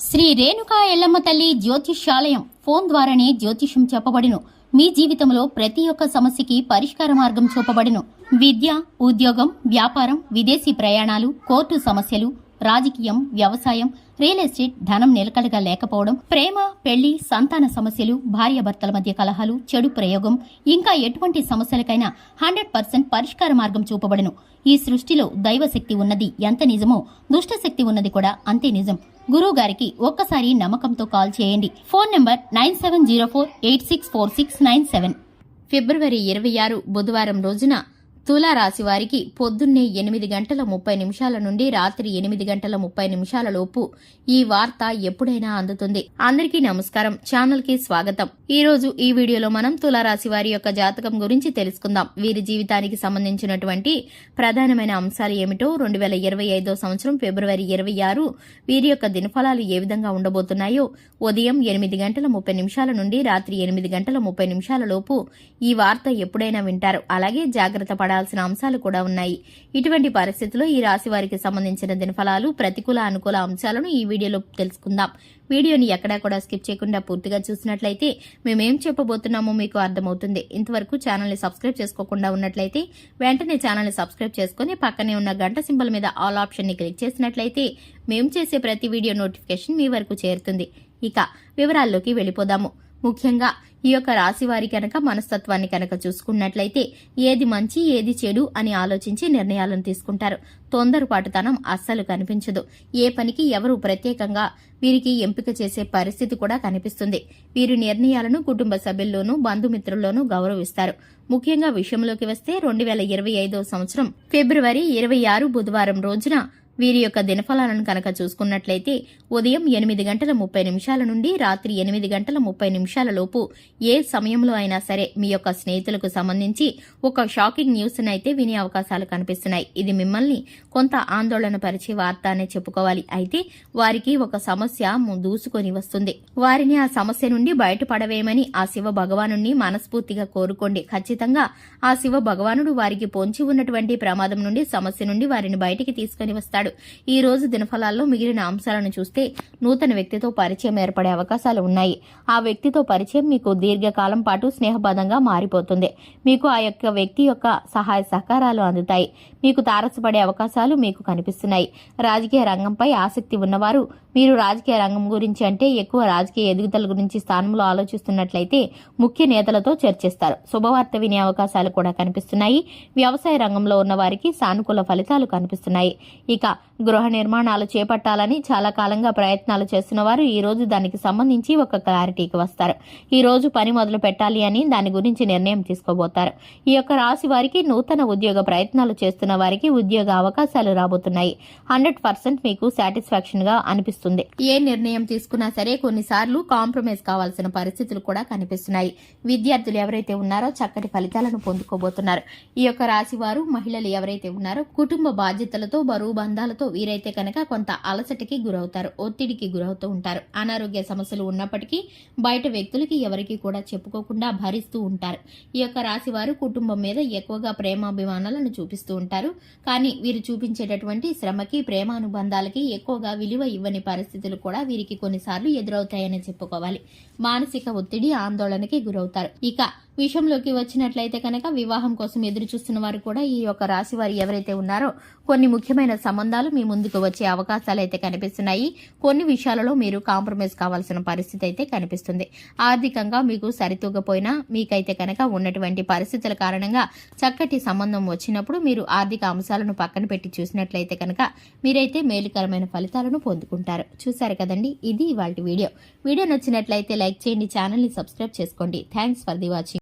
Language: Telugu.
శ్రీ రేణుకా ఎల్లమ్మ తల్లి జ్యోతిష్యాలయం ఫోన్ ద్వారానే జ్యోతిష్యం చెప్పబడును. మీ జీవితంలో ప్రతి ఒక్క సమస్యకి పరిష్కార మార్గం చూపబడును. విద్య, ఉద్యోగం, వ్యాపారం, విదేశీ ప్రయాణాలు, కోర్టు సమస్యలు, రాజకీయం, వ్యవసాయం, రియల్ ఎస్టేట్, ధనం నిలకడగా లేకపోవడం, ప్రేమ, పెళ్లి, సంతాన సమస్యలు, భార్యాభర్తల మధ్య కలహాలు, చెడు ప్రయోగం, ఇంకా ఎటువంటి సమస్యలకైనా 100% పరిష్కార మార్గం చూపబడును. ఈ సృష్టిలో దైవశక్తి ఉన్నది ఎంత నిజమో దుష్టశక్తి ఉన్నది కూడా అంతే నిజం. గురువు గారికి ఒక్కసారి నమ్మకంతో కాల్ చేయండి. Phone number 9704864697. ఫిబ్రవరి 26 బుధవారం రోజున తులారాశి వారికి పొద్దున్నే 8:30 నుండి రాత్రి 8:30 లోపు ఈ వార్త ఎప్పుడైనా అందుతుంది. అందరికీ నమస్కారం, ఛానల్ కి స్వాగతం. ఈ రోజు ఈ వీడియోలో మనం తులారాశి వారి యొక్క జాతకం గురించి తెలుసుకుందాం. వీరి జీవితానికి సంబంధించినటువంటి ప్రధానమైన అంశాలు ఏమిటో, 2025 సంవత్సరం ఫిబ్రవరి 26 వీరి యొక్క దినఫలాలు ఏ విధంగా ఉండబోతున్నాయో ఉదయం 8:30 నుండి రాత్రి 8:30 లోపు ఈ వార్త ఎప్పుడైనా వింటారు. అలాగే జాగ్రత్త పడాల్సిన అంశాలు కూడా ఉన్నాయి. ఇటువంటి పరిస్థితుల్లో ఈ రాశి వారికి సంబంధించిన దినఫలాలు, ప్రతికూల అనుకూల అంశాలను ఈ వీడియోలో తెలుసుకుందాం. వీడియోని ఎక్కడా కూడా స్కిప్ చేయకుండా పూర్తిగా చూసినట్లయితే మేమేం చెప్పబోతున్నామో మీకు అర్థమవుతుంది. ఇంతవరకు ఛానల్ ని సబ్స్క్రైబ్ చేసుకోకుండా ఉన్నట్లయితే వెంటనే ఛానల్ ని సబ్స్క్రైబ్ చేసుకుని పక్కనే ఉన్న గంట సింబల్ మీద ఆల్ ఆప్షన్ ని క్లిక్ చేసినట్లయితే మేము చేసే ప్రతి వీడియో నోటిఫికేషన్ మీ వరకు చేరుతుంది. ఇక వివరాల్లోకి వెళ్ళిపోదాము. ముఖ్యంగా ఈ యొక్క రాశి వారి కనుక మనస్తత్వాన్ని కనుక చూసుకున్నట్లయితే ఏది మంచి ఏది చెడు అని ఆలోచించి నిర్ణయాలను తీసుకుంటారు. తొందరపాటుతనం అస్సలు కనిపించదు. ఏ పనికి ఎవరు ప్రత్యేకంగా వీరికి ఎంపిక చేసే పరిస్థితి కూడా కనిపిస్తుంది. వీరి నిర్ణయాలను కుటుంబ సభ్యుల్లోనూ బంధుమిత్రుల్లోనూ గౌరవిస్తారు. ముఖ్యంగా విషయంలోకి వస్తే 2025 సంవత్సరం ఫిబ్రవరి 26 బుధవారం రోజున వీరి యొక్క దినఫలాలను కనుక చూసుకున్నట్లయితే ఉదయం 8:30 నుండి రాత్రి 8:30 లోపు ఏ సమయంలో అయినా సరే మీ యొక్క స్నేహితులకు సంబంధించి ఒక షాకింగ్ న్యూస్ అయితే వినే అవకాశాలు కనిపిస్తున్నాయి. ఇది మిమ్మల్ని కొంత ఆందోళన పరిచే వార్త అనే చెప్పుకోవాలి. అయితే వారికి ఒక సమస్య దూసుకొని వస్తుంది. వారిని ఆ సమస్య నుండి బయటపడవేమని ఆ శివ భగవానుణ్ణి మనస్ఫూర్తిగా కోరుకోండి. ఖచ్చితంగా ఆ శివ భగవానుడు వారికి పొంచి ఉన్నటువంటి ప్రమాదం నుండి, సమస్య నుండి వారిని బయటికి తీసుకుని వస్తాడు. ఈ రోజు దినఫలాల్లో మిగిలిన అంశాలను చూస్తే నూతన వ్యక్తితో పరిచయం ఏర్పడే అవకాశాలు ఉన్నాయి. ఆ వ్యక్తితో పరిచయం మీకు దీర్ఘకాలం పాటు స్నేహబద్ధంగా మారిపోతుంది. మీకు ఆ యొక్క వ్యక్తి యొక్క సహాయ సహకారాలు అందుతాయి. మీకు తారసపడే అవకాశాలు మీకు కనిపిస్తున్నాయి. రాజకీయ రంగంపై ఆసక్తి ఉన్నవారు మీరు రాజకీయ రంగం గురించి అంటే ఎక్కువ రాజకీయ ఎదుగుదల గురించి స్థానంలో ఆలోచిస్తున్నట్లయితే ముఖ్య నేతలతో చర్చిస్తారు. శుభవార్త వినే అవకాశాలు కూడా కనిపిస్తున్నాయి. వ్యవసాయ రంగంలో ఉన్న వారికి సానుకూల ఫలితాలు కనిపిస్తున్నాయి. ఇక గృహ నిర్మాణాలు చేపట్టాలని చాలా కాలంగా ప్రయత్నాలు చేస్తున్న వారు ఈ రోజు దానికి సంబంధించి ఒక క్లారిటీకి వస్తారు. ఈ రోజు పని మొదలు పెట్టాలి అని దాని గురించి నిర్ణయం తీసుకోబోతారు. ఈ యొక్క రాశి వారికి నూతన ఉద్యోగ ప్రయత్నాలు చేస్తున్న వారికి ఉద్యోగ అవకాశాలు రాబోతున్నాయి. 100% మీకు సాటిస్ఫాక్షన్ గా అనిపిస్తుంది. ఏ నిర్ణయం తీసుకున్నా సరే కొన్నిసార్లు కాంప్రమైజ్ కావాల్సిన పరిస్థితులు కూడా కనిపిస్తున్నాయి. విద్యార్థులు ఎవరైతే ఉన్నారో చక్కటి ఫలితాలను పొందుకోబోతున్నారు. ఈ యొక్క రాశి వారు, మహిళలు ఎవరైతే ఉన్నారో కుటుంబ బాధ్యతలతో, బరువు బంధాలతో వీరైతే కనుక కొంత అలసటకి గురవుతారు, ఒత్తిడికి గురవుతూ ఉంటారు. అనారోగ్య సమస్యలు ఉన్నప్పటికీ బయట వ్యక్తులకి ఎవరికి కూడా చెప్పుకోకుండా భరిస్తూ ఉంటారు. ఈ యొక్క రాశి వారు కుటుంబం మీద ఎక్కువగా ప్రేమాభిమానాలను చూపిస్తూ ఉంటారు. కానీ వీరు చూపించేటటువంటి శ్రమకి, ప్రేమానుబంధాలకి ఎక్కువగా విలువ ఇవ్వని పరిస్థితులు కూడా వీరికి కొన్నిసార్లు ఎదురవుతాయని చెప్పుకోవాలి. మానసిక ఒత్తిడి, ఆందోళనకి గురవుతారు. ఇక విషయంలోకి వచ్చినట్లయితే కనుక వివాహం కోసం ఎదురు చూస్తున్న వారు కూడా ఈ యొక్క రాశి వారు ఎవరైతే ఉన్నారో కొన్ని ముఖ్యమైన సంబంధాలు మీ ముందుకు వచ్చే అవకాశాలు అయితే కనిపిస్తున్నాయి. కొన్ని విషయాలలో మీరు కాంప్రమైజ్ కావాల్సిన పరిస్థితి అయితే కనిపిస్తుంది. ఆర్థికంగా మీకు సరితూగపోయినా మీకైతే కనుక ఉన్నటువంటి పరిస్థితుల కారణంగా చక్కటి సంబంధం వచ్చినప్పుడు మీరు ఆర్థిక అంశాలను పక్కన పెట్టి చూసినట్లయితే కనుక మీరైతే మేలుకరమైన ఫలితాలను పొందుకుంటారు. చూశారు కదండి, ఇది ఇవాల్టి వీడియో. వీడియో నచ్చినట్లయితే లైక్ చేయండి, ఛానల్ ని సబ్స్క్రైబ్ చేసుకోండి. Thanks for the watching.